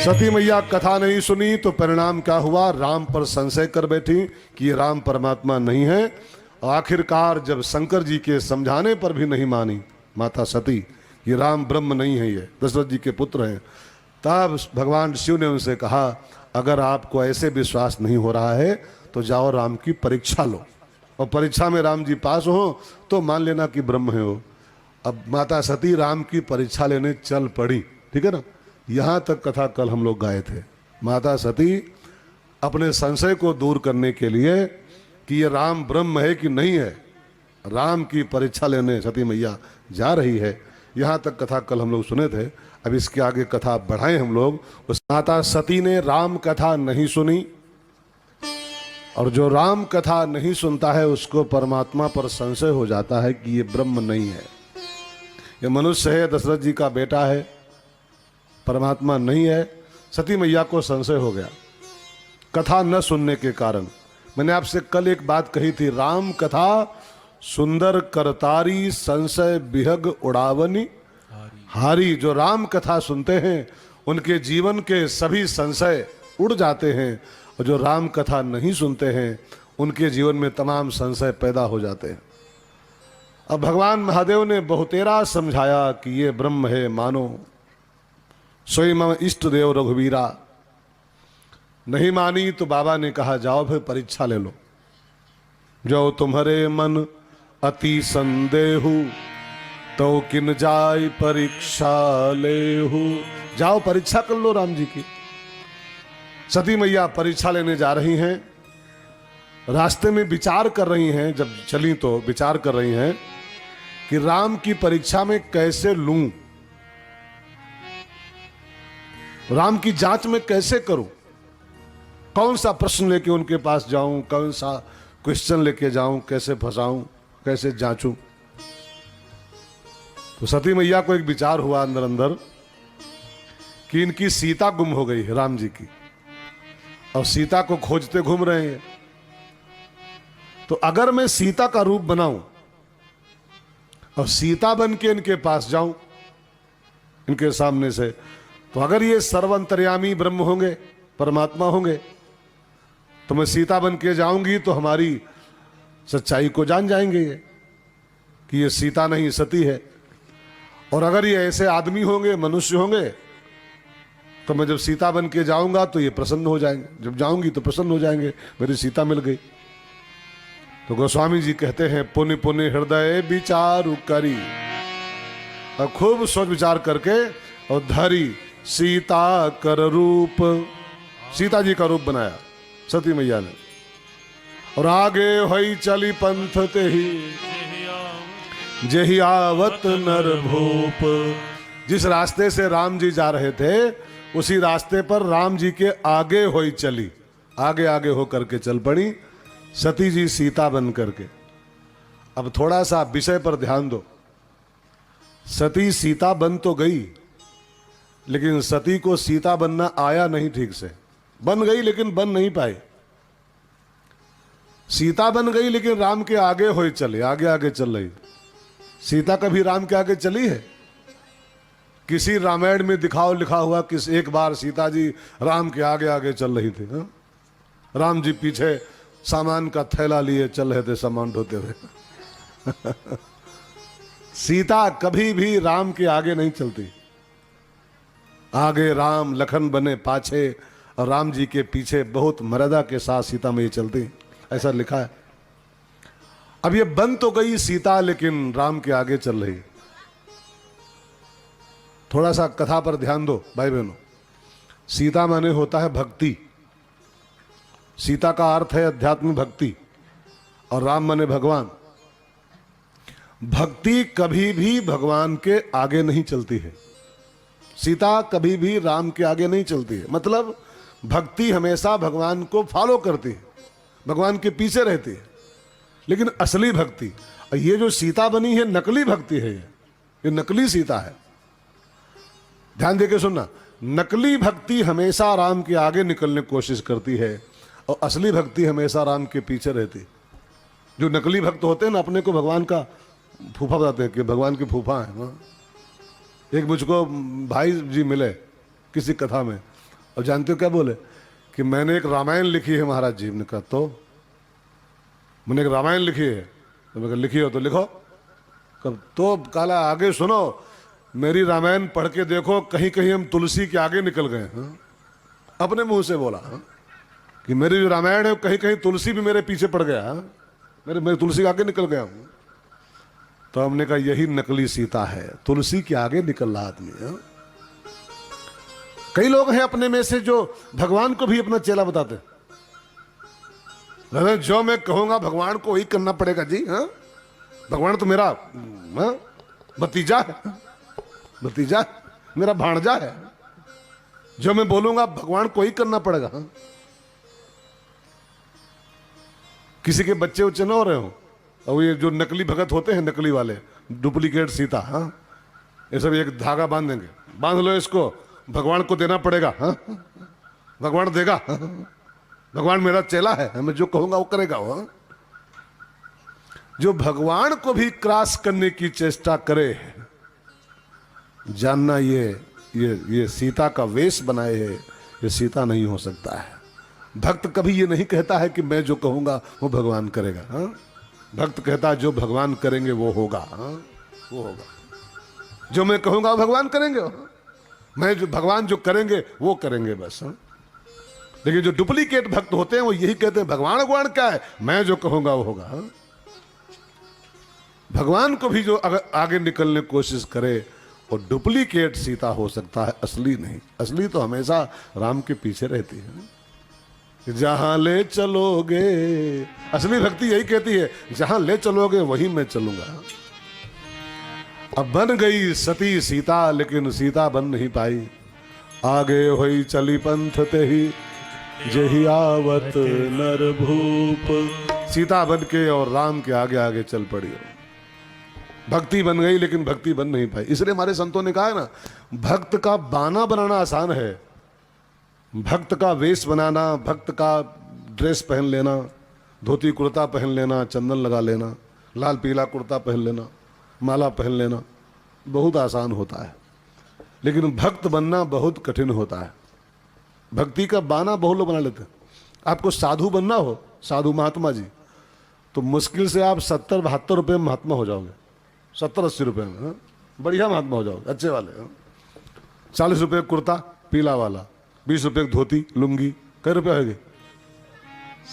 सती मैया कथा नहीं सुनी तो परिणाम क्या हुआ? राम पर संशय कर बैठी कि ये राम परमात्मा नहीं है। आखिरकार जब शंकर जी के समझाने पर भी नहीं मानी माता सती, ये राम ब्रह्म नहीं है, ये दशरथ जी के पुत्र हैं, तब भगवान शिव ने उनसे कहा, अगर आपको ऐसे विश्वास नहीं हो रहा है तो जाओ राम की परीक्षा लो, और परीक्षा में राम जी पास हो तो मान लेना कि ब्रह्म है वो। अब माता सती राम की परीक्षा लेने चल पड़ी, ठीक है ना। यहाँ तक कथा कल हम लोग गाए थे। माता सती अपने संशय को दूर करने के लिए कि ये राम ब्रह्म है कि नहीं है, राम की परीक्षा लेने सती मैया जा रही है। यहाँ तक कथा कल हम लोग सुने थे। अब इसके आगे कथा बढ़ाएं हम लोग। उस माता सती ने राम कथा नहीं सुनी, और जो राम कथा नहीं सुनता है उसको परमात्मा पर संशय हो जाता है कि ये ब्रह्म नहीं है, ये मनुष्य है, दशरथ जी का बेटा है, परमात्मा नहीं है। सती मैया को संशय हो गया कथा न सुनने के कारण। मैंने आपसे कल एक बात कही थी, राम कथा सुंदर करतारी संशय बिहग उड़ावनी हारी। जो राम कथा सुनते हैं उनके जीवन के सभी संशय उड़ जाते हैं, और जो राम कथा नहीं सुनते हैं उनके जीवन में तमाम संशय पैदा हो जाते हैं। अब भगवान महादेव ने बहुतेरा समझाया कि ये ब्रह्म है मानो, सोई मम इष्ट देव रघुवीरा। नहीं मानी तो बाबा ने कहा जाओ फिर परीक्षा ले लो, जो तुम्हारे मन अति संदेहु तो किन जाय परीक्षा लेहु। जाओ परीक्षा कर लो राम जी की। सती मैया परीक्षा लेने जा रही हैं। रास्ते में विचार कर रही हैं, जब चली तो विचार कर रही हैं कि राम की परीक्षा में कैसे लूं, राम की जांच में कैसे करूं, कौन सा प्रश्न लेके उनके पास जाऊं, कौन सा क्वेश्चन लेके जाऊं, कैसे फंसाऊं, कैसे जांचूं। तो सती मैया को एक विचार हुआ अंदर अंदर कि इनकी सीता गुम हो गई है राम जी की, और सीता को खोजते घूम रहे हैं। तो अगर मैं सीता का रूप बनाऊं और सीता बन के इनके पास जाऊं इनके सामने से, तो अगर ये सर्वंतर्यामी ब्रह्म होंगे, परमात्मा होंगे, तो मैं सीता बन के जाऊंगी तो हमारी सच्चाई को जान जाएंगे ये कि ये सीता नहीं सती है। और अगर ये ऐसे आदमी होंगे, मनुष्य होंगे, तो मैं जब सीता बन के जाऊंगा तो ये प्रसन्न हो जाएंगे, जब जाऊंगी तो प्रसन्न हो जाएंगे, मेरी सीता मिल गई। तो गोस्वामी जी कहते हैं, पुण्य पुण्य हृदय विचारु करी, और खूब सोच विचार करके और धरी सीता कर रूप, सीता जी का रूप बनाया सती मैया ने। और आगे होई चली पंथ ते ही जेहि आवत नर भूप। जिस रास्ते से राम जी जा रहे थे उसी रास्ते पर राम जी के आगे होई चली, आगे आगे हो करके चल पड़ी सती जी सीता बन करके। अब थोड़ा सा विषय पर ध्यान दो। सती सीता बन तो गई, लेकिन सती को सीता बनना आया नहीं ठीक से। बन गई लेकिन बन नहीं पाई। सीता बन गई लेकिन राम के आगे होई चले, आगे आगे चल रही। सीता कभी राम के आगे चली है? किसी रामायण में दिखाओ लिखा हुआ किस एक बार सीता जी राम के आगे आगे चल रही थी? हा? राम जी पीछे सामान का थैला लिए चल रहे थे सामान ढोते हुए। सीता कभी भी राम के आगे नहीं चलती। आगे राम, लखन बने पाछे, और राम जी के पीछे बहुत मर्यादा के साथ सीता में चलती, ऐसा लिखा है। अब ये बन तो गई सीता लेकिन राम के आगे चल रही। थोड़ा सा कथा पर ध्यान दो भाई बहनों। सीता माने होता है भक्ति। सीता का अर्थ है अध्यात्म भक्ति, और राम माने भगवान। भक्ति कभी भी भगवान के आगे नहीं चलती है। सीता कभी भी राम के आगे नहीं चलती है। मतलब भक्ति हमेशा भगवान को फॉलो करती है, भगवान के पीछे रहती है। लेकिन असली भक्ति, ये जो सीता बनी है नकली भक्ति है, ये नकली सीता है। ध्यान देके सुनना, नकली भक्ति हमेशा राम के आगे निकलने की कोशिश करती है, और असली भक्ति हमेशा राम के पीछे रहती। जो नकली भक्त होते हैं ना, अपने को भगवान का फूफा बताते हैं कि भगवान के फूफा है। एक मुझको भाई जी मिले किसी कथा में, और जानते हो क्या बोले कि मैंने एक रामायण लिखी है महाराज जी ने कहा तो मैंने एक रामायण लिखी है तो मैं लिखी हो तो लिखो कब तो काला आगे सुनो मेरी रामायण पढ़ के देखो कहीं कहीं हम तुलसी के आगे निकल गए अपने मुंह से बोला कि मेरी जो रामायण है कहीं कहीं तुलसी भी मेरे पीछे पड़ गया मेरे तुलसी के आगे निकल गया हूं तो हमने कहा यही नकली सीता है तुलसी के आगे निकल रहा आदमी कई लोग हैं अपने में से जो भगवान को भी अपना चेला बताते जो मैं कहूंगा भगवान को वही करना पड़ेगा जी भगवान तो मेरा भतीजा है भतीजा मेरा भाणजा है जो मैं बोलूंगा भगवान को ही करना पड़ेगा किसी के बच्चे उच्चे ना हो रहे हो और ये जो नकली भगत होते हैं नकली वाले डुप्लीकेट सीता ये सब एक धागा बांध देंगे बांध लो इसको भगवान को देना पड़ेगा भगवान देगा भगवान मेरा चेला है मैं जो कहूंगा वो करेगा वो जो भगवान को भी क्रॉस करने की चेष्टा करे जानना ये सीता का वेश बनाए है ये सीता नहीं हो सकता है भक्त कभी ये नहीं कहता है कि मैं जो कहूंगा वो भगवान करेगा भक्त कहता है जो भगवान करेंगे वो होगा वो होगा जो मैं कहूंगा वो भगवान करेंगे मैं जो भगवान जो करेंगे वो करेंगे बस लेकिन जो डुप्लीकेट भक्त होते हैं वो यही कहते हैं भगवान क्या है मैं जो कहूंगा वो होगा भगवान को भी जो अगर आगे निकलने की कोशिश करे और डुप्लीकेट सीता हो सकता है असली नहीं असली तो हमेशा राम के पीछे रहती है जहां ले चलोगे असली भक्ति यही कहती है जहां ले चलोगे वहीं मैं चलूंगा अब बन गई सती सीता लेकिन सीता बन नहीं पाई आगे हुई चली पंथ ते ही जही आवत नर भूप सीता बन के और राम के आगे आगे चल पड़ी भक्ति बन गई लेकिन भक्ति बन नहीं पाई इसलिए हमारे संतों ने कहा है ना भक्त का बाना बनाना आसान है भक्त का वेश बनाना भक्त का ड्रेस पहन लेना धोती कुर्ता पहन लेना चंदन लगा लेना लाल पीला कुर्ता पहन लेना माला पहन लेना बहुत आसान होता है लेकिन भक्त बनना बहुत कठिन होता है भक्ति का बाना बहुत लोग बना लेते हैं आपको साधु बनना हो साधु महात्मा जी तो मुश्किल से आप 70-72 रुपये में महात्मा हो जाओगे 70-80 रुपये में बढ़िया महात्मा हो जाओगे अच्छे वाले 40 रुपये कुर्ता पीला वाला 20 रुपये धोती लुंगी कई रुपया होगी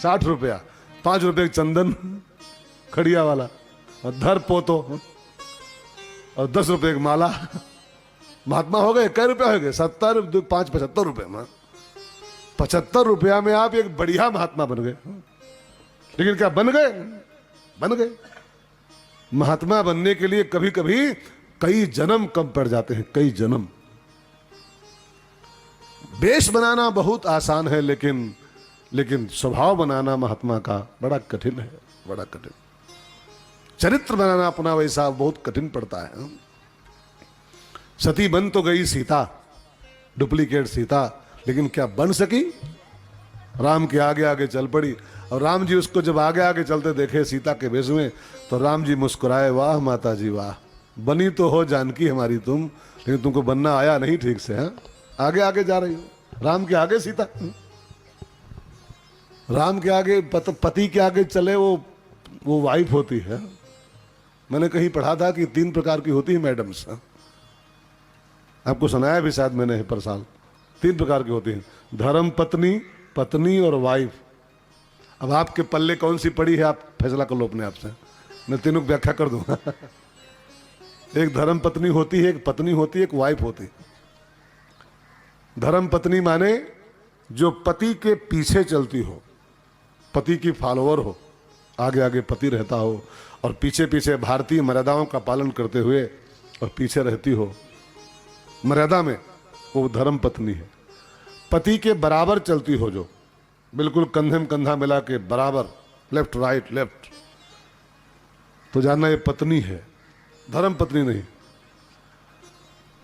60 रुपया 5 रुपये चंदन खड़िया वाला और धर पोतो और 10 रुपये की माला महात्मा हो गए कई रुपया हो गए 70 5 75 रुपये में 75 रुपया में आप एक बढ़िया महात्मा बन गए लेकिन क्या बन गए महात्मा बनने के लिए कभी कभी कई जन्म कम पड़ जाते हैं कई जन्म वेश बनाना बहुत आसान है लेकिन स्वभाव बनाना महात्मा का बड़ा कठिन है बड़ा कठिन चरित्र बनाना अपना वैसा बहुत कठिन पड़ता है सती बन तो गई सीता डुप्लीकेट सीता लेकिन क्या बन सकी राम के आगे आगे चल पड़ी और राम जी उसको जब आगे आगे चलते देखे सीता के वेश में तो राम जी मुस्कुराए वाह माता जी वाह बनी तो हो जानकी हमारी तुम लेकिन तुमको बनना आया नहीं ठीक से आगे आगे जा रही हो राम के आगे सीता राम के आगे पति के आगे चले वो वाइफ होती है मैंने कहीं पढ़ा था कि 3 प्रकार की होती है मैडम्स आपको सुनाया भी शायद मैंने पर साल 3 प्रकार की होती हैं धर्म पत्नी पत्नी और वाइफ अब आपके पल्ले कौन सी पड़ी है आप फैसला कर लो अपने आप से मैं तीनों व्याख्या कर दूंगा एक धर्म पत्नी होती है एक पत्नी होती है एक वाइफ होती है धर्म पत्नी माने जो पति के पीछे चलती हो पति की फॉलोअर हो आगे आगे पति रहता हो और पीछे पीछे भारतीय मर्यादाओं का पालन करते हुए और पीछे रहती हो मर्यादा में वो धर्म पत्नी है पति के बराबर चलती हो जो बिल्कुल कंधे में कंधा मिला के बराबर लेफ्ट राइट लेफ्ट तो जानना ये पत्नी है धर्म पत्नी नहीं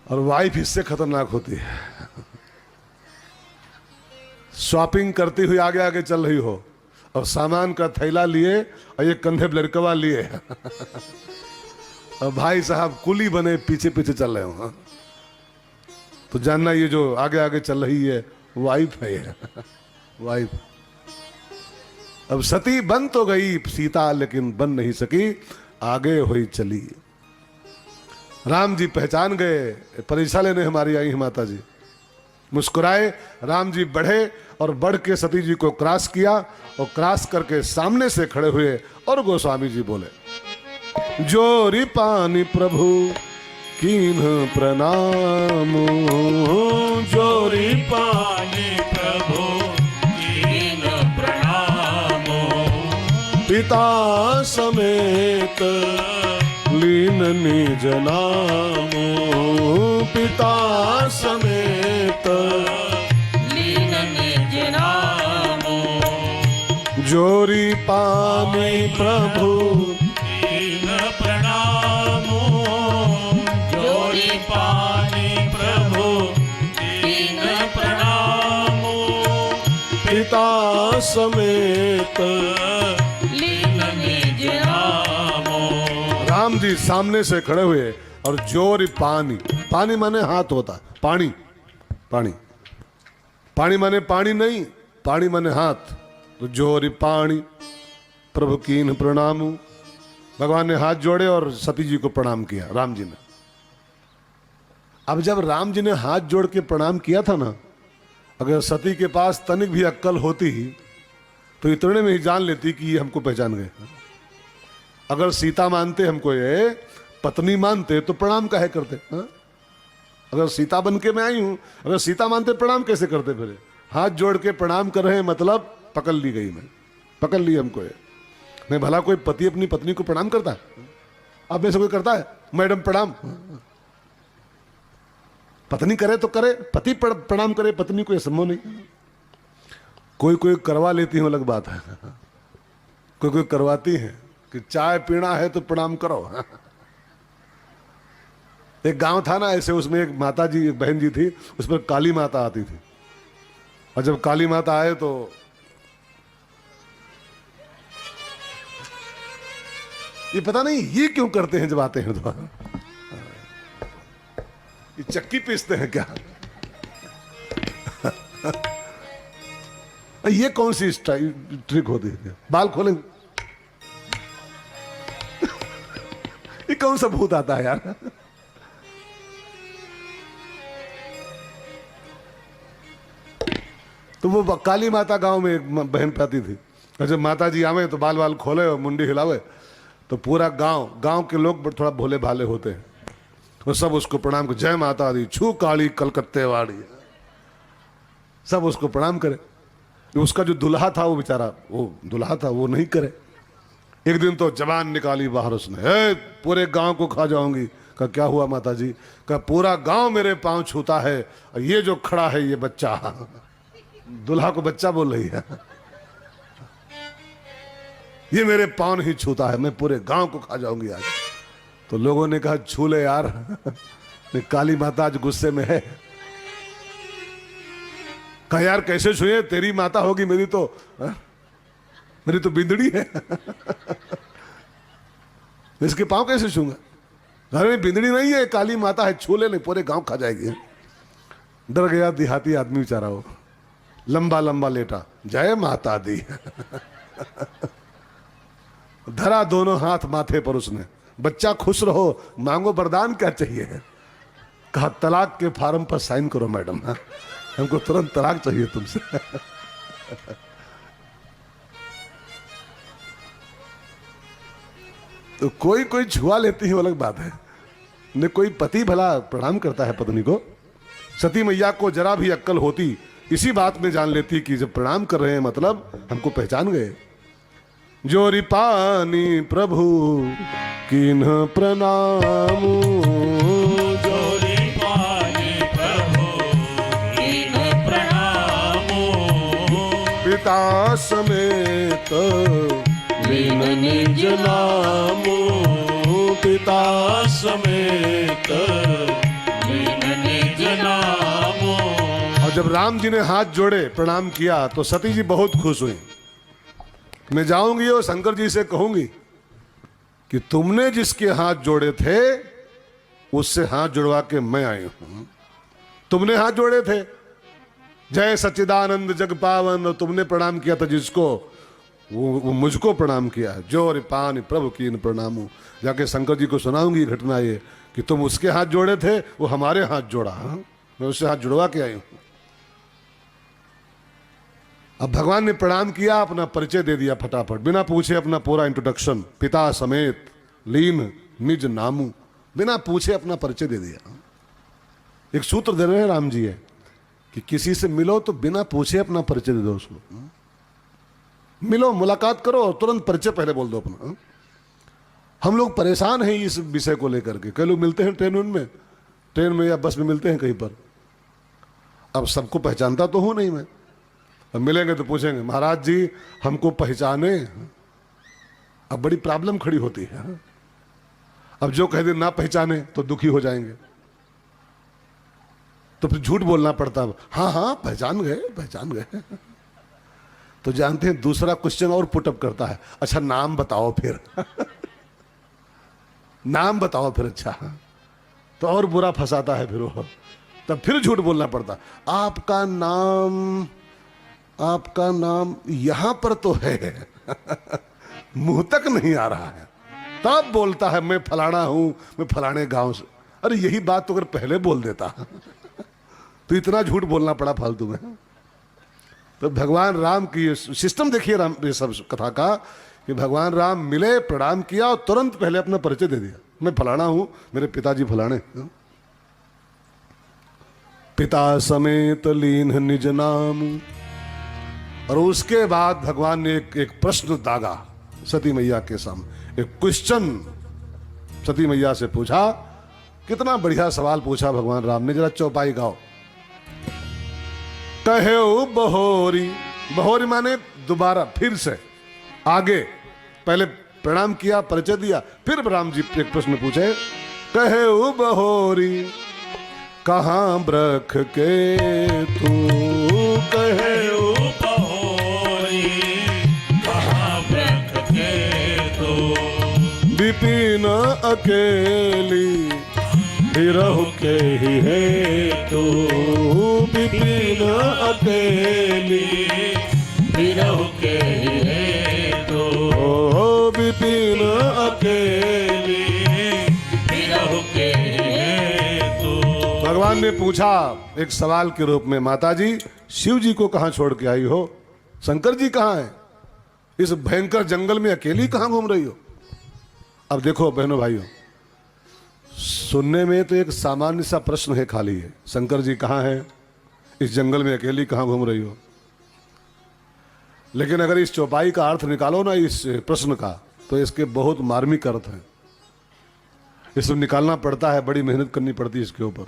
और वाइफ इससे खतरनाक होती है शॉपिंग करती हुई आगे आगे चल रही हो और सामान का थैला लिए और ये कंधे पे लड़कवा लिए और भाई साहब कुली बने पीछे पीछे चल रहे हो तो जानना ये जो आगे आगे चल रही है वाइफ है ये, वाइफ। अब सती बन तो गई सीता, लेकिन बन नहीं सकी, आगे हुई चली। राम जी पहचान गए, परीक्षा लेने हमारी आई है माता जी। मुस्कुराए, राम जी बढ़े और बढ़ के सती जी को क्रॉस किया, और क्रॉस करके सामने से खड़े हुए और गोस्वामी जी बोले, जोरी पानी प्रभु कीन्ह प्रणाम, जोरी पानी प्रभु कीन्ह प्रणाम, पिता समेत लीन निज नाम, पिता समेत लीन निज नाम, जोरी पानी प्रभु कीन्ह प्रणाम, जोरी पानी प्रभु कीन्ह प्रणाम, पिता समेत। लीन निज नाम। राम जी सामने से खड़े हुए और जोरी पानी, पानी माने हाथ होता, पानी, पानी, पानी माने पानी नहीं, पानी माने हाथ। तो जोरी पानी प्रभु कीन्ह प्रणाम, भगवान ने हाथ जोड़े और सती जी को प्रणाम किया राम जी ने। अब जब राम जी ने हाथ जोड़ के प्रणाम किया था ना, अगर सती के पास तनिक भी अक्कल होती तो इतने में ही जान लेती कि ये हमको पहचान गए। अगर सीता मानते हमको, ये पत्नी मानते, तो प्रणाम काहे करते? हा? अगर सीता बन के मैं आई हूं, अगर सीता मानते प्रणाम कैसे करते? फिर हाथ जोड़ के प्रणाम कर रहे हैं, मतलब पकड़ ली गई, मैं पकड़ ली हमको ये। मैं भला कोई पति अपनी पत्नी को प्रणाम करता है? अब में से कोई करता है? मैडम प्रणाम, पत्नी करे तो करे, पति प्रणाम करे पत्नी को, यह संभव नहीं। कोई कोई करवा लेती है, अलग बात है। कोई कोई करवाती है कि चाय पीना है तो प्रणाम करो। एक गांव था ना ऐसे, उसमें एक माता जी, एक बहन जी थी, उस पर काली माता आती थी। और जब काली माता आए तो ये पता नहीं ये क्यों करते हैं, जब आते हैं तो ये चक्की पीसते हैं क्या? ये कौन सी ट्रिक होती है? बाल खोलेंगे? ये कौन सा भूत आता है यार? तो वो काली माता गांव में एक बहन पाती थी, और जब माता जी आवे तो बाल बाल खोले और मुंडी हिलावे, तो पूरा गांव के लोग थोड़ा भोले भाले होते हैं, वो सब उसको प्रणाम कर, जय माता दी, छू काली कलकत्ते वाड़ी, सब उसको प्रणाम करे। उसका जो दुल्हा था, वो बेचारा, वो दुल्हा था, वो नहीं करे। एक दिन तो जबान निकाली बाहर उसने, पूरे गांव को खा जाऊंगी। कहा क्या हुआ माता जी? कहा पूरा गांव मेरे पांव छूता है, और ये जो खड़ा है ये बच्चा, दुल्हा को बच्चा बोल रही है, ये मेरे पांव नहीं छूता है, मैं पूरे गांव को खा जाऊंगी आज। तो लोगों ने कहा छू ले यार, काली माता आज गुस्से में है। कहा यार कैसे छुए, तेरी माता होगी, मेरी तो मेरी तो बिंदड़ी है। इसके पांव कैसे छूंगा? घर में बिंदड़ी नहीं है, काली माता है, छू ले, नहीं पूरे गांव खा जाएगी। डर गया देहाती आदमी बेचारा, वो लंबा लंबा लेटा, जय माता दी। धरा दोनों हाथ माथे पर उसने, बच्चा खुश रहो, मांगो वरदान, क्या चाहिए? कहा तलाक के फार्म पर साइन करो मैडम, हमको तुरंत तलाक चाहिए तुमसे। तो कोई कोई छुआ लेती है, वो अलग बात है। न कोई पति भला प्रणाम करता है पत्नी को। सती मैया को जरा भी अक्कल होती, इसी बात में जान लेती कि जब प्रणाम कर रहे हैं मतलब हमको पहचान गए। जोरी पानी प्रभु कीन्ह प्रणाम, जोरी पानी प्रभु कीन्ह प्रणाम, पिता समेत लीन निज नाम, पिता समेत लीन निज नाम। और जब राम जी ने हाथ जोड़े प्रणाम किया तो सती जी बहुत खुश हुई। मैं जाऊंगी और शंकर जी से कहूंगी कि तुमने जिसके हाथ जोड़े थे उससे हाथ जुड़वा के मैं आई हूं। तुमने हाथ जोड़े थे, जय सच्चिदानंद जग पावन, और तुमने प्रणाम किया था जिसको, वो मुझको प्रणाम किया है। जो रिपान प्रभु कीन प्रणामू। जाके शंकर जी को सुनाऊंगी घटना ये कि तुम उसके हाथ जोड़े थे, वो हमारे हाथ जोड़ा। हाँ? मैं उससे हाथ जुड़वा के आई हूं। अब भगवान ने प्रणाम किया, अपना परिचय दे दिया फटाफट, बिना पूछे अपना पूरा इंट्रोडक्शन, पिता समेत लीन निज नामू, बिना पूछे अपना परिचय दे दिया। एक सूत्र दे रहे हैं राम जी है कि किसी से मिलो तो बिना पूछे अपना परिचय दे दो उसको। मिलो, मुलाकात करो और तुरंत परिचय पहले बोल दो अपना। हम लोग परेशान हैं इस विषय को लेकर के। कई लोग मिलते हैं ट्रेन में या बस में मिलते हैं कहीं पर। अब सबको पहचानता तो हूं नहीं मैं। अब मिलेंगे तो पूछेंगे महाराज जी हमको पहचाने। अब बड़ी प्रॉब्लम खड़ी होती है। अब जो कह दे ना पहचाने तो दुखी हो जाएंगे, तो फिर झूठ बोलना पड़ता है। हाँ हाँ पहचान गए। तो जानते हैं दूसरा क्वेश्चन और पुटअप करता है, अच्छा नाम बताओ फिर। नाम बताओ फिर। अच्छा, तो और बुरा फंसाता है फिर वो। तब फिर झूठ बोलना पड़ता, आपका नाम यहां पर तो है। मुंह तक नहीं आ रहा है, तब बोलता है मैं फलाना हूं, मैं फलाने गांव से। अरे यही बात तो अगर पहले बोल देता तो इतना झूठ बोलना पड़ा फालतू में। तो भगवान राम की सिस्टम देखिए, राम ये सब कथा का, कि भगवान राम मिले, प्रणाम किया और तुरंत पहले अपना परिचय दे दिया, मैं फलाना हूं, मेरे पिताजी फलाने। पिता समेत लीन निज नाम। और उसके बाद भगवान ने एक प्रश्न दागा सती मैया के सामने, एक क्वेश्चन सती मैया से पूछा। कितना बढ़िया सवाल पूछा भगवान राम ने, जरा चौपाई गाओ। कहे बहोरी, बहोरी माने दोबारा फिर से आगे, पहले प्रणाम किया, परिचय दिया, फिर राम जी एक प्रश्न पूछे। कहे बहोरी कहां ब्रख के तू, कहे बहोरी कहां ब्रख के तू, विपिन अकेली बिरहु के ही है तू, विपिन अकेली बिरहु के है तो, विपिन अकेली बिरहु के है तो। भगवान ने पूछा एक सवाल के रूप में, माता जी शिव जी को कहां छोड़ के आई हो, शंकर जी कहां हैं, इस भयंकर जंगल में अकेली कहां घूम रही हो। अब देखो बहनों भाइयों, सुनने में तो एक सामान्य सा प्रश्न है, खाली है, शंकर जी कहां हैं, इस जंगल में अकेली कहां घूम रही हो। लेकिन अगर इस चौपाई का अर्थ निकालो ना इस प्रश्न का, तो इसके बहुत मार्मिक अर्थ हैं। इसको निकालना पड़ता है, बड़ी मेहनत करनी पड़ती है इसके ऊपर।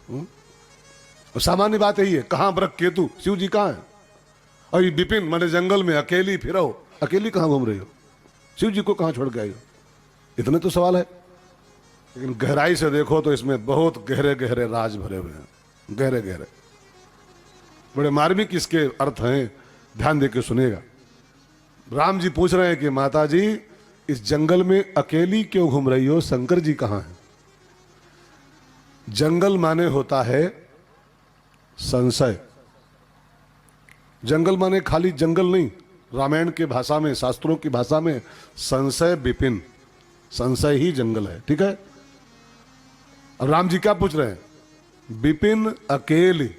और सामान्य बात यही है, कहां ब्रख केतु, शिव जी कहां है, और ये विपिन माने जंगल में अकेली फिरो, अकेली कहां घूम रही हो, शिव जी को कहां छोड़ के आई हो। इतने तो सवाल है, लेकिन गहराई से देखो तो इसमें बहुत गहरे गहरे राज भरे हुए हैं, गहरे गहरे बड़े मार्मिक इसके अर्थ हैं। ध्यान देकर सुनिएगा। राम जी पूछ रहे हैं कि माता जी इस जंगल में अकेली क्यों घूम रही हो, शंकर जी कहां हैं। जंगल माने होता है संशय। जंगल माने खाली जंगल नहीं, रामायण के भाषा में, शास्त्रों की भाषा में संशय विपिन, संशय ही जंगल है, ठीक है। अब राम जी क्या पूछ रहे हैं, विपिन अकेली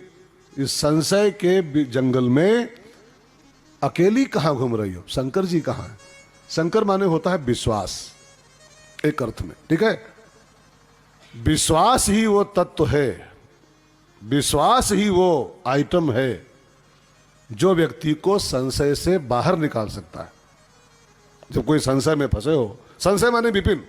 इस संशय के जंगल में अकेली कहां घूम रही हो, शंकर जी कहां है। शंकर माने होता है विश्वास, एक अर्थ में, ठीक है। विश्वास ही वो तत्व है, विश्वास ही वो आइटम है जो व्यक्ति को संशय से बाहर निकाल सकता है। जब कोई संशय में फंसे हो, संशय माने विपिन।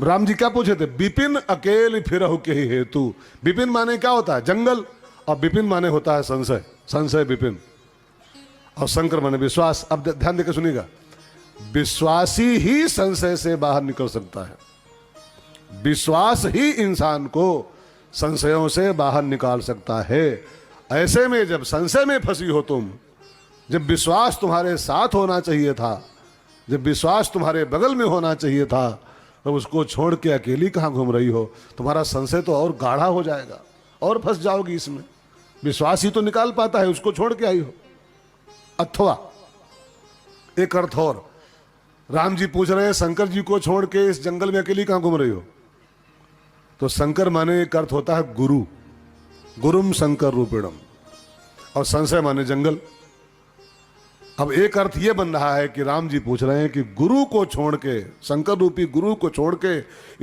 राम जी क्या पूछे थे, विपिन अकेले फिरहु के ही हेतु। विपिन माने क्या होता है, जंगल, और विपिन माने होता है संशय, संशय विपिन, और शंकर माने विश्वास। अब ध्यान देकर सुनिएगा, विश्वासी ही संशय से बाहर निकल सकता है, विश्वास ही इंसान को संशयों से बाहर निकाल सकता है। ऐसे में जब संशय में फंसी हो तुम, जब विश्वास तुम्हारे साथ होना चाहिए था, जब विश्वास तुम्हारे बगल में होना चाहिए था, तब उसको छोड़ के अकेली कहां घूम रही हो, तुम्हारा संशय तो और गाढ़ा हो जाएगा, और फंस जाओगी इसमें। विश्वास ही तो निकाल पाता है, उसको छोड़ के आई हो। अथवा एक अर्थ और, राम जी पूछ रहे हैं शंकर जी को छोड़ के इस जंगल में अकेली कहां घूम रही हो? तो शंकर माने एक अर्थ होता है गुरु, गुरुम शंकर रूपिणम, और संशय माने जंगल। अब एक अर्थ यह बन रहा है कि राम जी पूछ रहे हैं कि गुरु को छोड़ के, शंकर रूपी गुरु को छोड़ के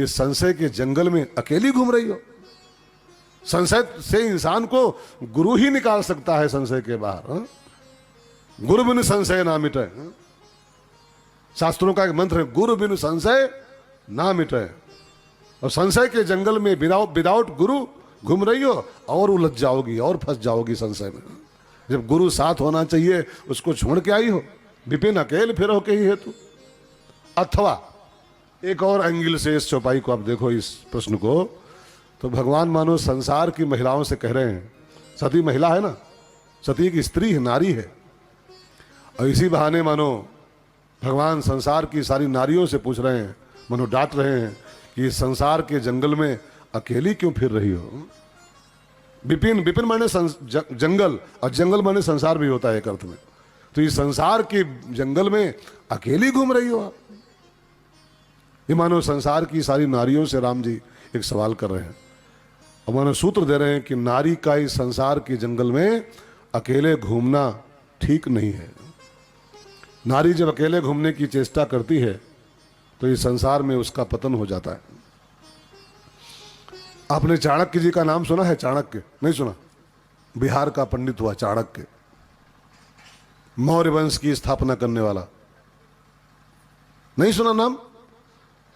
इस संशय के जंगल में अकेली घूम रही हो। संशय से इंसान को गुरु ही निकाल सकता है संशय के बाहर। हा? गुरु बिनु संशय ना मिटे। शास्त्रों का एक मंत्र है, गुरु बिनु संशय ना मिटे। और संशय के जंगल में विदाउट गुरु घूम रही हो और उलझ जाओगी और फंस जाओगी संशय में। जब गुरु साथ होना चाहिए उसको छोड़ के आई हो, विपिन अकेले फिर के ही हेतु। अथवा एक और एंगल से इस चौपाई को आप देखो, इस प्रश्न को, तो भगवान मानो संसार की महिलाओं से कह रहे हैं, सती महिला है ना, सती की स्त्री है, नारी है, और इसी बहाने मानो भगवान संसार की सारी नारियों से पूछ रहे हैं, मानो डांट रहे हैं कि इस संसार के जंगल में अकेली क्यों फिर रही हो। विपिन, विपिन माने जंगल, और जंगल माने संसार भी होता है एक अर्थ में। तो इस संसार के जंगल में अकेली घूम रही हो आप। ये मानो संसार की सारी नारियों से राम जी एक सवाल कर रहे हैं, और मानो सूत्र दे रहे हैं कि नारी का इस संसार के जंगल में अकेले घूमना ठीक नहीं है। नारी जब अकेले घूमने की चेष्टा करती है तो इस संसार में उसका पतन हो जाता है। आपने चाणक्य जी का नाम सुना है? चाणक्य नहीं सुना? बिहार का पंडित हुआ चाणक्य, मौर्य वंश की स्थापना करने वाला, नहीं सुना नाम?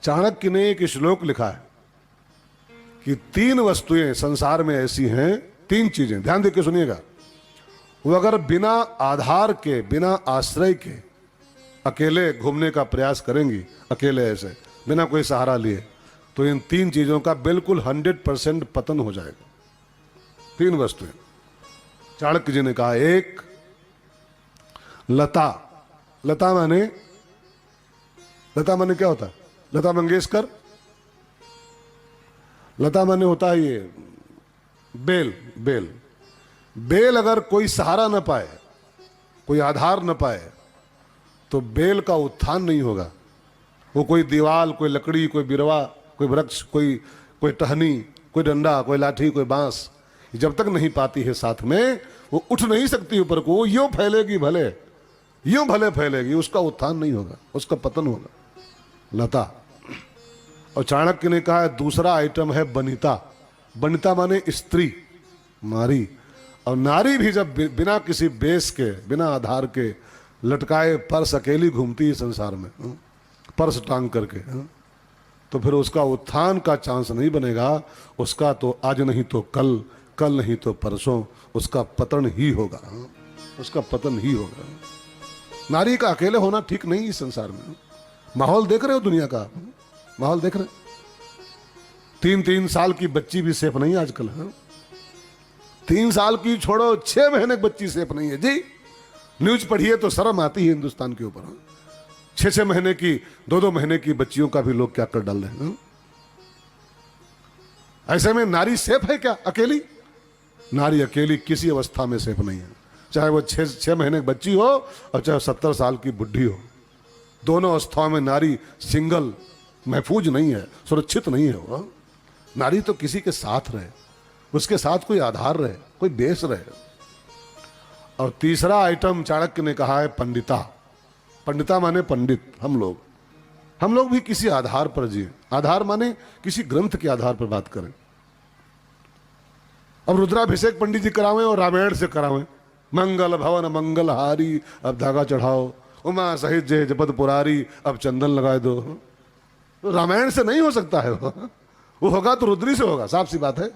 चाणक्य ने एक श्लोक लिखा है कि 3 वस्तुएं संसार में ऐसी हैं, 3 चीजें, ध्यान देकर सुनिएगा, वो अगर बिना आधार के, बिना आश्रय के अकेले घूमने का प्रयास करेंगी, अकेले ऐसे बिना कोई सहारा लिए, तो इन 3 चीजों का बिल्कुल 100% पतन हो जाएगा। 3 वस्तुएं चाणक्य जी ने कहा। एक, लता। लता माने, लता माने क्या होता है? लता मंगेशकर। लता माने होता है ये बेल। बेल, बेल अगर कोई सहारा न पाए, कोई आधार न पाए, तो बेल का उत्थान नहीं होगा। वो कोई दीवाल, कोई लकड़ी, कोई बिरवा, कोई वृक्ष, कोई टहनी, कोई डंडा, कोई लाठी, कोई बांस, जब तक नहीं पाती है साथ में, वो उठ नहीं सकती ऊपर को। वो यूं फैलेगी, भले यूं भले फैलेगी, उसका उत्थान नहीं होगा, उसका पतन होगा। लता। और चाणक्य ने कहा दूसरा आइटम है बनिता। बनिता माने स्त्री, नारी। और नारी भी जब बिना किसी बेस के, बिना आधार के लटकाए पर्स अकेली घूमती है संसार में, पर्स टांग करके, तो फिर उसका उत्थान का चांस नहीं बनेगा। उसका तो आज नहीं तो कल, कल नहीं तो परसों उसका पतन ही होगा, उसका पतन ही होगा। नारी का अकेले होना ठीक नहीं इस संसार में। माहौल देख रहे हो दुनिया का, माहौल देख रहे? 3-3 साल की बच्ची भी सेफ नहीं आजकल है। 3 साल की छोड़ो, 6 महीने की बच्ची सेफ नहीं है जी। न्यूज पढ़िए तो शर्म आती है हिंदुस्तान के ऊपर। 6-6 महीने की, 2-2 महीने की बच्चियों का भी लोग क्या कर डाल रहे हैं। ऐसे में नारी सेफ है क्या अकेली? नारी अकेली किसी अवस्था में सेफ नहीं है, चाहे वो 6 महीने की बच्ची हो और चाहे 70 साल की बुढ़ी हो। दोनों अवस्थाओं में नारी सिंगल महफूज नहीं है, सुरक्षित नहीं है। वो नारी तो किसी के साथ रहे, उसके साथ कोई आधार रहे, कोई बेस रहे। और तीसरा आइटम चाणक्य ने कहा है पंडिता। पंडिता माने पंडित। हम लोग भी किसी आधार पर जिए। आधार माने किसी ग्रंथ के आधार पर बात करें। अब रुद्राभिषेक पंडित जी करावें और रामायण से करावें, मंगल भवन मंगलहारी, अब धागा चढ़ाओ, उमा सहित जय जपत पुरारी, अब चंदन लगाए दो। तो रामायण से नहीं हो सकता है वो होगा तो रुद्री से होगा, साफ सी बात है।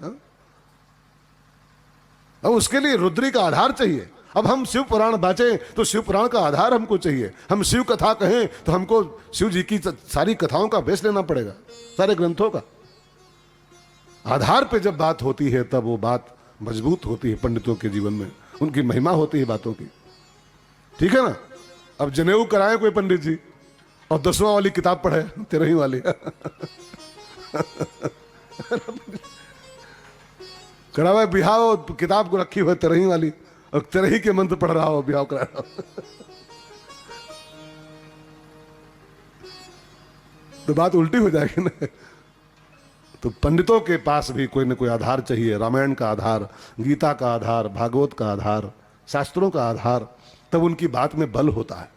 अब उसके लिए रुद्री का आधार चाहिए। अब हम शिव पुराण बांचे तो शिव पुराण का आधार हमको चाहिए। हम शिव कथा कहें तो हमको शिव जी की सारी कथाओं का बेस लेना पड़ेगा, सारे ग्रंथों का। आधार पे जब बात होती है तब वो बात मजबूत होती है। पंडितों के जीवन में उनकी महिमा होती है बातों की, ठीक है ना। अब जनेऊ कराए कोई पंडित जी और 10वां वाली किताब पढ़े, 13वीं वाली करा हुआ बिहाव, किताब को रखी हुई तिरही वाली और तिरही के मंत्र पढ़ रहा हो, बिहाव करा रहा हो। तो बात उल्टी हो जाएगी ना। तो पंडितों के पास भी कोई न कोई आधार चाहिए, रामायण का आधार, गीता का आधार, भागवत का आधार, शास्त्रों का आधार, तब उनकी बात में बल होता है,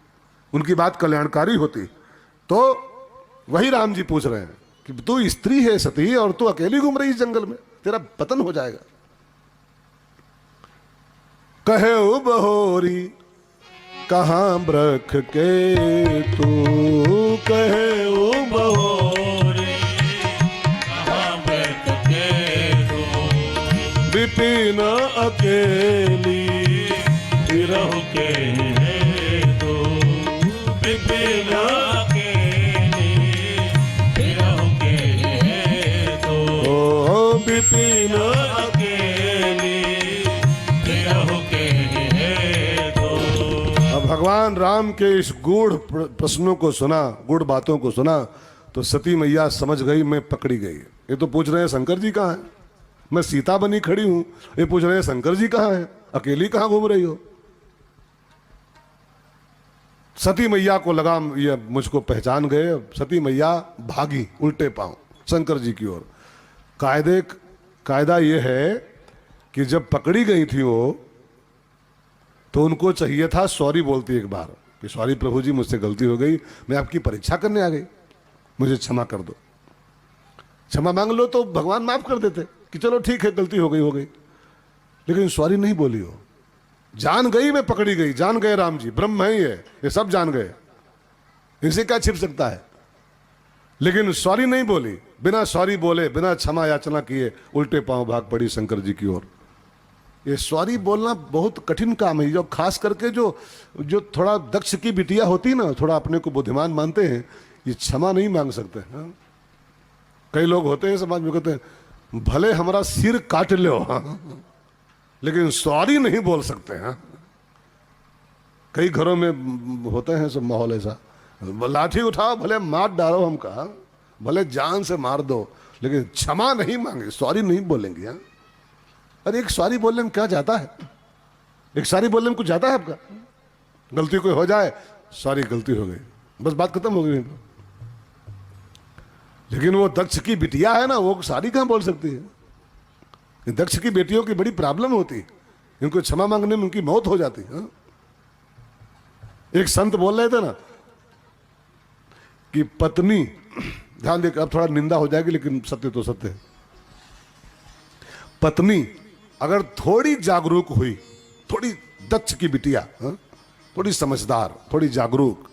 उनकी बात कल्याणकारी होती। तो वही राम जी पूछ रहे हैं कि तू स्त्री है सती और तू अकेली घूम रही इस जंगल में, तेरा पतन हो जाएगा। कहे बहोरी कहाँ ब्रख के तू, कहे बहोरी कहाँ ब्रख के तू, विपिन अकेली विरह के हेतु, विपिन अकेली विरह के हेतु, ओ विपिन। अकेली विरह के हेतु। अब भगवान राम के इस गूढ़ प्रश्नों को सुना, गूढ़ बातों को सुना, तो सती मैया समझ गई, मैं पकड़ी गई। ये तो पूछ रहे हैं शंकर जी कहाँ हैं, मैं सीता बनी खड़ी हूं, ये पूछ रहे हैं शंकर जी कहाँ हैं, अकेली कहाँ घूम रही हो। सती मैया को लगा ये मुझको पहचान गए। सती मैया भागी उल्टे पांव शंकर जी की ओर। कायदा ये है कि जब पकड़ी गई थी वो, तो उनको चाहिए था सॉरी बोलती एक बार कि सॉरी प्रभु जी, मुझसे गलती हो गई, मैं आपकी परीक्षा करने आ गई, मुझे क्षमा कर दो। क्षमा मांग लो तो भगवान माफ कर देते कि चलो ठीक है, गलती हो गई। लेकिन सॉरी नहीं बोली हो, जान गई मैं पकड़ी गई, जान गए राम जी ब्रह्म है ये सब जान गए, इनसे क्या छिप सकता है। लेकिन सॉरी नहीं बोली, बिना सॉरी बोले, बिना क्षमा याचना किए उल्टे पांव भाग पड़ी शंकर जी की ओर। ये सॉरी बोलना बहुत कठिन काम है। जो खास करके जो थोड़ा दक्ष की बिटिया होती ना, थोड़ा अपने को बुद्धिमान मानते हैं, ये क्षमा नहीं मांग सकते। हाँ? कई लोग होते हैं समाज में, कहते हैं भले हमारा सिर काट लो, हाँ, लेकिन सॉरी नहीं बोल सकते। हाँ, कई घरों में होते हैं सब माहौल ऐसा, लाठी उठाओ भले मार डालो हमका, भले जान से मार दो, लेकिन क्षमा नहीं मांगे, सॉरी नहीं बोलेंगे। हाँ? अरे एक सॉरी बोलने में क्या जाता है, एक सॉरी बोलने में कुछ जाता है आपका। गलती कोई हो जाए, सॉरी गलती हो गई, बस बात खत्म हो गई। लेकिन वो दक्ष की बिटिया है ना, वो सॉरी कहां बोल सकती है। दक्ष की बेटियों की बड़ी प्रॉब्लम होती, इनको क्षमा मांगने में उनकी मौत हो जाती। हाँ? एक संत बोल रहे थे ना कि पत्नी, ध्यान देकर, अब थोड़ा निंदा हो जाएगी लेकिन सत्य तो सत्य है। पत्नी अगर थोड़ी जागरूक हुई, थोड़ी दक्ष की बिटिया, हाँ? थोड़ी समझदार, थोड़ी जागरूक,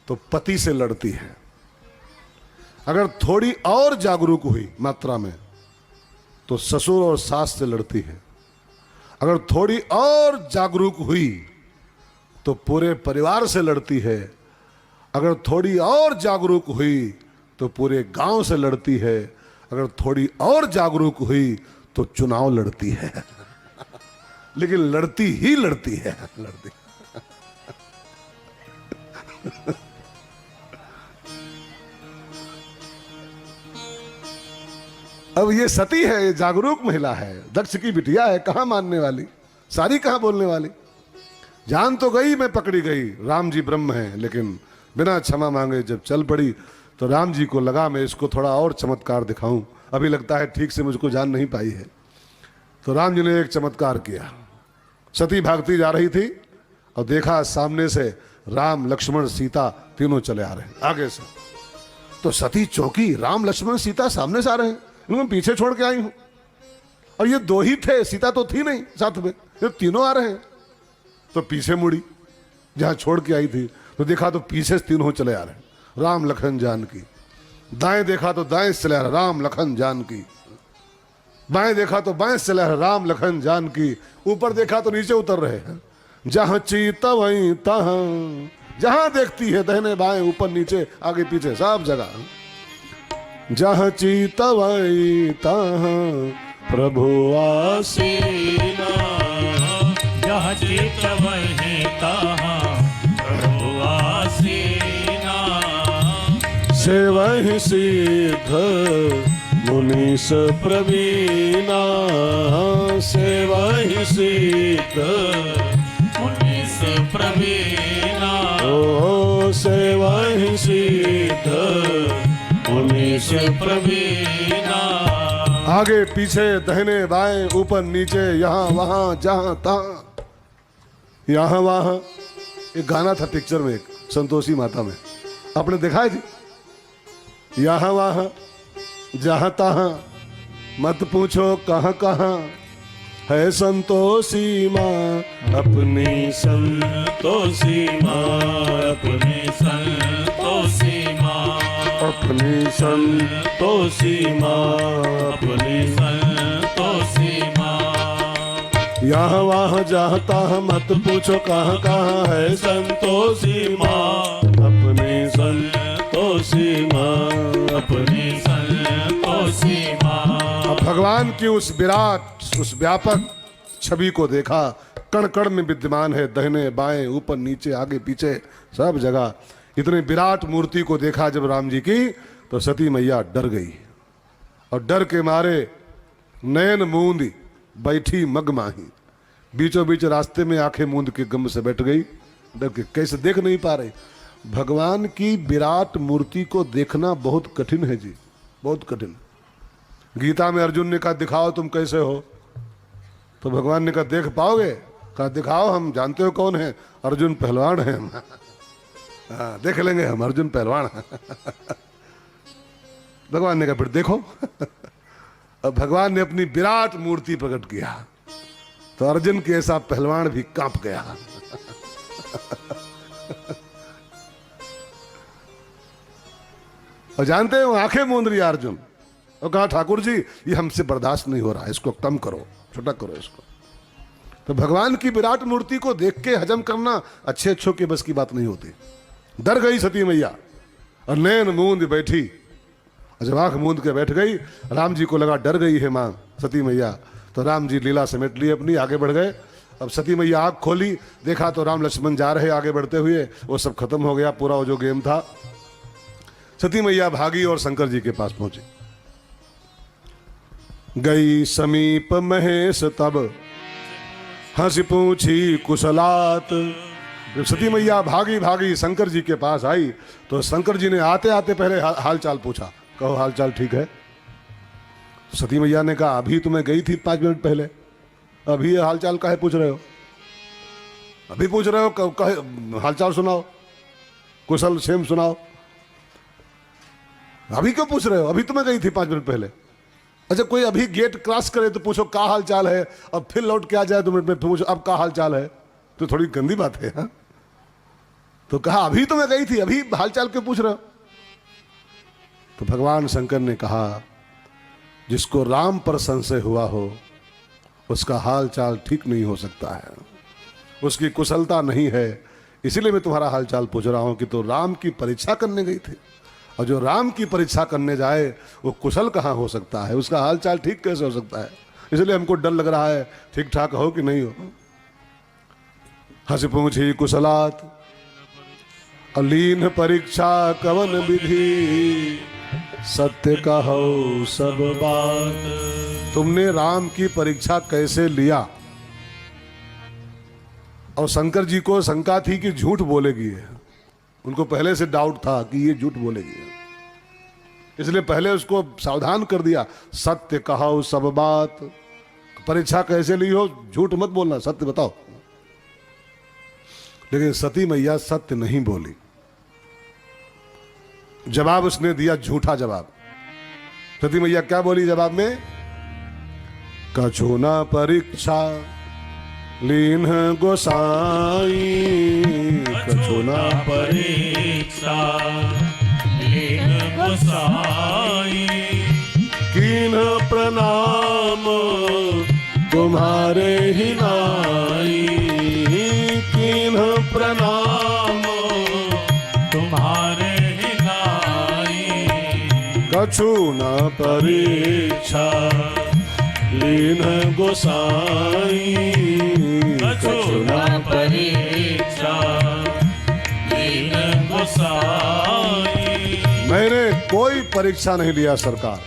तो पति से लड़ती है। अगर थोड़ी और जागरूक हुई मात्रा में, तो ससुर और सास से लड़ती है। अगर थोड़ी और जागरूक हुई तो पूरे परिवार से लड़ती है। अगर थोड़ी और जागरूक हुई तो पूरे गांव से लड़ती है। अगर थोड़ी और जागरूक हुई तो चुनाव लड़ती है। लेकिन लड़ती ही लड़ती है, लड़ती। अब ये सती है, ये जागरूक महिला है, दक्ष की बिटिया है, कहां मानने वाली, सारी कहां बोलने वाली। जान तो गई मैं पकड़ी गई, राम जी ब्रह्म है, लेकिन बिना क्षमा मांगे जब चल पड़ी तो राम जी को लगा मैं इसको थोड़ा और चमत्कार दिखाऊं, अभी लगता है ठीक से मुझको जान नहीं पाई है। तो राम जी ने एक चमत्कार किया। सती भागती जा रही थी और देखा सामने से राम लक्ष्मण सीता तीनों चले आ रहे हैं आगे से। तो सती चौंकी, राम लक्ष्मण सीता सामने से आ रहे हैं, इनको पीछे छोड़ के आई हूं, और ये दो ही थे, सीता तो थी नहीं साथ में, ये तीनों आ रहे हैं। तो पीछे मुड़ी, जहां छोड़ के आई थी, तो देखा तो पीछे से तीनों चले आ रहे हैं, राम लखन जानकी। दाएं देखा तो दाएं से चले आ रहे, राम लखन जानकी। बाएं देखा तो बाएं से चले आ रहे, राम लखन जानकी। ऊपर देखा तो नीचे उतर रहे हैं, जहां चीता वहीं तहां, जहां देखती है दाहिने बाएं ऊपर नीचे आगे पीछे सब जगह, जहां चिता वहीं तहां प्रभु आसीना, जहाँ चित वहीं तहाँ प्रभु आसीना। से वहीं सिद्ध मुनीस प्रवीणा सेवा ही सिद्ध मुनीस प्रवीणा ओ सेवा ही सिद्ध मुनीस प्रवीणा आगे पीछे दाहिने बाएं ऊपर नीचे यहाँ वहाँ जहाँ तहाँ यहाँ वहाँ। एक गाना था पिक्चर में, एक संतोषी माता में, आपने देखा है जी? यहाँ वहाँ जहाँ तहाँ मत पूछो कहाँ कहाँ है संतोषी माँ अपनी संतोषी माँ अपनी संतोषी माँ अपनी संतोषी माँ अपनी संतोषी माँ यहाँ वहाँ जहाँ तहाँ मत पूछो कहाँ कहाँ है संतोषी माँ अपनी संतोषी माँ अपनी संतोषी माँ। अब भगवान की उस विराट उस व्यापक छवि को देखा, कण कण में विद्यमान है, दाहिने बाएं ऊपर नीचे आगे पीछे सब जगह। इतने विराट मूर्ति को देखा जब राम जी की, तो सती मैया डर गई और डर के मारे नयन मूंदी बैठी मगमाही, बीचों बीच रास्ते में आंखें मूंद के गम से बैठ गई, डर के कैसे देख नहीं पा रही। भगवान की विराट मूर्ति को देखना बहुत कठिन है जी, बहुत कठिन। गीता में अर्जुन ने कहा दिखाओ तुम कैसे हो, तो भगवान ने कहा देख पाओगे? कहा दिखाओ, हम जानते हो कौन है, अर्जुन पहलवान है हम। हाँ, देख लेंगे हम, अर्जुन पहलवान है। भगवान ने कहा फिर देखो। अब भगवान ने अपनी विराट मूर्ति प्रकट किया तो अर्जुन के ऐसा पहलवान भी कांप गया। और जानते हो आंखें मूंद रही अर्जुन, और कहा ठाकुर जी ये हमसे बर्दाश्त नहीं हो रहा, इसको कम करो, छोटा करो इसको। तो भगवान की विराट मूर्ति को देख के हजम करना अच्छे अच्छों के बस की बात नहीं होती। डर गई सती मैया और नैन मूंद बैठी, और जब आंख मूंद के बैठ गई, राम जी को लगा डर गई है मां सती मैया, तो राम जी लीला समेट ली अपनी, आगे बढ़ गए। अब सती मैया आंख खोली, देखा तो राम लक्ष्मण जा रहे आगे बढ़ते हुए, वो सब खत्म हो गया, पूरा वो जो गेम था। सती मैया भागी और शंकर जी के पास पहुंची। गई समीप महेश तब हंसी पूछी कुशलात। जब सती मैया भागी भागी शंकर जी के पास आई, तो शंकर जी ने आते आते पहले हाल चाल पूछा, कहो हाल चाल ठीक है? सती मैया ने कहा अभी तुम्हें गई थी 5 मिनट पहले, अभी ये हाल चाल काहे पूछ रहे हो? अभी पूछ रहे हो कहे हाल चाल सुनाओ, कुशल क्षेम सुनाओ, अभी क्यों पूछ रहे हो? अभी तुम्हें गई थी 5 मिनट पहले। अच्छा कोई अभी गेट क्रॉस करे तो पूछो का हाल चाल है, अब फिर लौट के आ जाए 2 मिनट में पूछो अब का हाल चाल है, तो थोड़ी गंदी बात है। हा? तो कहा अभी तो मैं गई थी, अभी हाल चाल क्यों पूछ रहे हो? तो भगवान शंकर ने कहा जिसको राम पर संशय हुआ हो उसका हाल चाल ठीक नहीं हो सकता है, उसकी कुशलता नहीं है, इसीलिए मैं तुम्हारा हाल चाल पूछ रहा हूं कि तो राम की परीक्षा करने गई थी, और जो राम की परीक्षा करने जाए वो कुशल कहाँ हो सकता है, उसका हाल चाल ठीक कैसे हो सकता है? इसलिए हमको डर लग रहा है ठीक ठाक हो कि नहीं हो। हंस पूछी कुशलात अलीन परीक्षा कवन विधि, सत्य कहो सब बात। तुमने राम की परीक्षा कैसे लिया? और शंकर जी को शंका थी कि झूठ बोलेगी, उनको पहले से डाउट था कि ये झूठ बोलेगी, इसलिए पहले उसको सावधान कर दिया, सत्य कहो सब बात। परीक्षा कैसे ली हो, झूठ मत बोलना, सत्य बताओ। लेकिन सती मैया सत्य नहीं बोली, जवाब उसने दिया झूठा जवाब। सती मैया क्या बोली जवाब में? कछु न परीक्षा लीन गोसाई, कछु न परीक्षा लीन गोसाई, कीन प्रणाम तुम्हारे ही नाई, कीन प्रणाम तुम्हारे ही नाई। कछु न परीक्षा लीन गोसाई, कछु न परीक्षा लीन गोसाई। मैंने कोई परीक्षा नहीं लिया सरकार,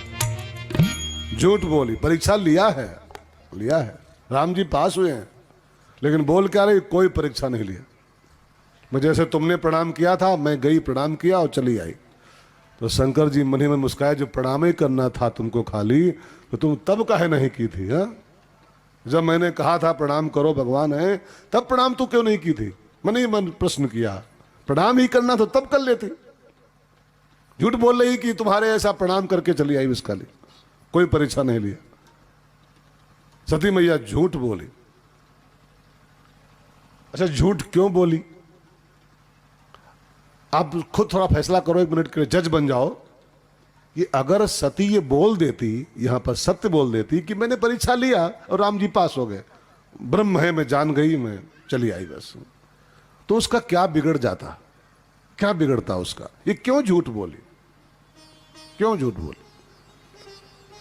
झूठ बोली। परीक्षा लिया है, लिया है, राम जी पास हुए हैं, लेकिन बोल क्या रही, कोई परीक्षा नहीं लिया। मैं जैसे तुमने प्रणाम किया था, मैं गई प्रणाम किया और चली आई। तो शंकर जी मन ही में मुस्काए, जो प्रणाम ही करना था तुमको खाली, तो तुम तब काहे नहीं की थी? हा? जब मैंने कहा था प्रणाम करो भगवान है, तब प्रणाम तू क्यों नहीं की थी? मैंने ही मन प्रश्न किया, प्रणाम ही करना तो तब कर लेती। झूठ बोल रही कि तुम्हारे ऐसा प्रणाम करके चली आई इसका लिए, कोई परीक्षा नहीं लिया। सती मैया झूठ बोली। अच्छा, झूठ क्यों बोली? आप खुद थोड़ा फैसला करो, 1 मिनट के लिए जज बन जाओ। ये अगर सती ये बोल देती, यहां पर सत्य बोल देती कि मैंने परीक्षा लिया और राम जी पास हो गए, ब्रह्म है, मैं जान गई, मैं चली आई बस, तो उसका क्या बिगड़ जाता? क्या बिगड़ता उसका? ये क्यों झूठ बोली? क्यों झूठ बोली?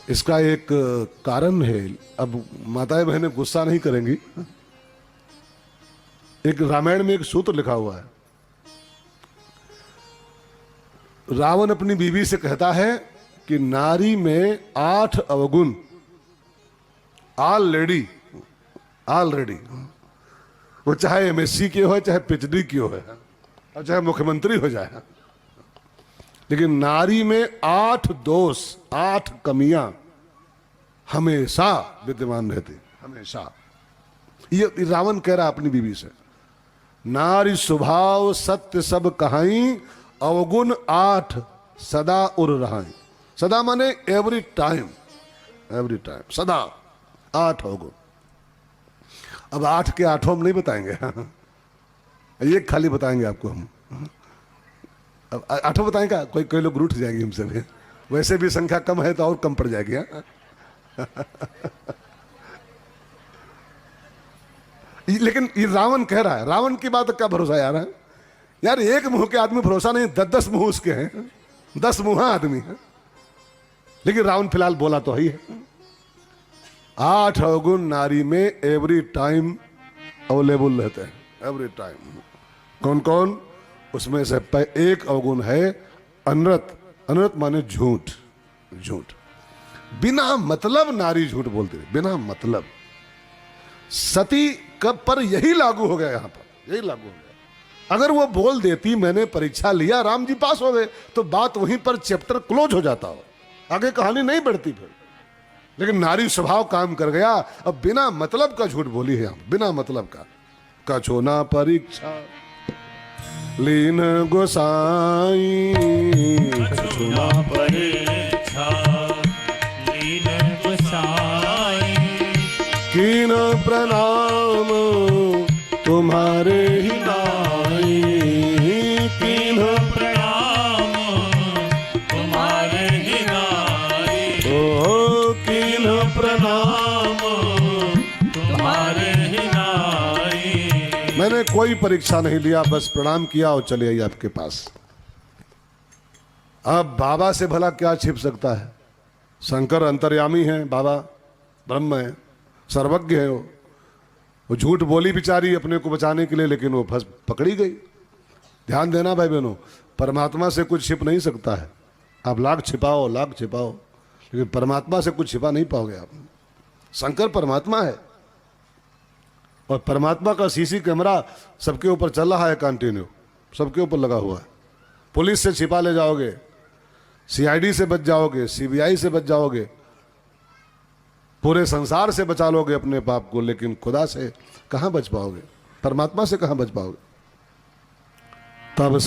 इसका एक कारण है। अब माताएं बहनें गुस्सा नहीं करेंगी। एक रामायण में एक सूत्र लिखा हुआ है। रावण अपनी बीवी से कहता है कि नारी में 8 अवगुण ऑलरेडी, वो चाहे एमएससी की हो, चाहे पीएचडी की हो, और चाहे मुख्यमंत्री हो जाए, लेकिन नारी में 8 दोष, 8 कमियां हमेशा विद्यमान रहती, हमेशा। ये रावण कह रहा अपनी बीवी से, नारी स्वभाव सत्य सब कहाई, अवगुण 8 सदा उर रहाई। सदा माने एवरी टाइम, सदा 8 अवगुण। अब 8 के 8 हम नहीं बताएंगे, एक खाली बताएंगे आपको हम। अब 8 बताएंगे, कोई लोग रूठ जाएंगे हमसे भी, वैसे भी संख्या कम है तो और कम पड़ जाएगी। लेकिन ये रावण कह रहा है, रावण की बात क्या भरोसा यार? यार एक मुंह के आदमी भरोसा नहीं, 10 मुंह उसके हैं, 10 मुंह आदमी है। लेकिन रावण फिलहाल बोला तो ही है। 8 अवगुण नारी में एवरी टाइम अवेलेबल रहते हैं, एवरी टाइम। कौन कौन? उसमें से एक अवगुण है अनृत। अनृत माने झूठ, झूठ। बिना मतलब नारी झूठ बोलती है, बिना मतलब। सती कब पर यही लागू हो गया, यहां पर यही लागू हो गया। अगर वो बोल देती मैंने परीक्षा लिया, राम जी पास हो गए, तो बात वहीं पर चैप्टर क्लोज हो जाता हो, आगे कहानी नहीं बढ़ती फिर। लेकिन नारी स्वभाव काम कर गया, अब बिना मतलब का झूठ बोली है, बिना मतलब का। कछो ना परीक्षा लीन गोसाई, कछु ना परीक्षा लीन गोसाई, कीन प्रणाम तुम्हारे ही नाई, कीन प्रणाम तुम्हारे ही नाई, ओ कीन प्रणाम तुम्हारे ही नाई। मैंने कोई परीक्षा नहीं लिया, बस प्रणाम किया और चले आई आपके पास। अब बाबा से भला क्या छिप सकता है? शंकर अंतर्यामी है, बाबा ब्रह्म है, सर्वज्ञ है। वो झूठ बोली बेचारी अपने को बचाने के लिए, लेकिन वो फंस पकड़ी गई। ध्यान देना भाई बहनों, परमात्मा से कुछ छिप नहीं सकता है। आप लाख छिपाओ, लाख छिपाओ, लेकिन परमात्मा से कुछ छिपा नहीं पाओगे आप। शंकर परमात्मा है, और परमात्मा का सीसी कैमरा सबके ऊपर चल रहा है, कंटिन्यू सबके ऊपर लगा हुआ है। पुलिस से छिपा ले जाओगे, सीआईडी से बच जाओगे, सीबीआई से बच जाओगे, पूरे संसार से बचा लोगे अपने पाप को, लेकिन खुदा से कहां बच पाओगे? परमात्मा से कहां बच पाओगे? तब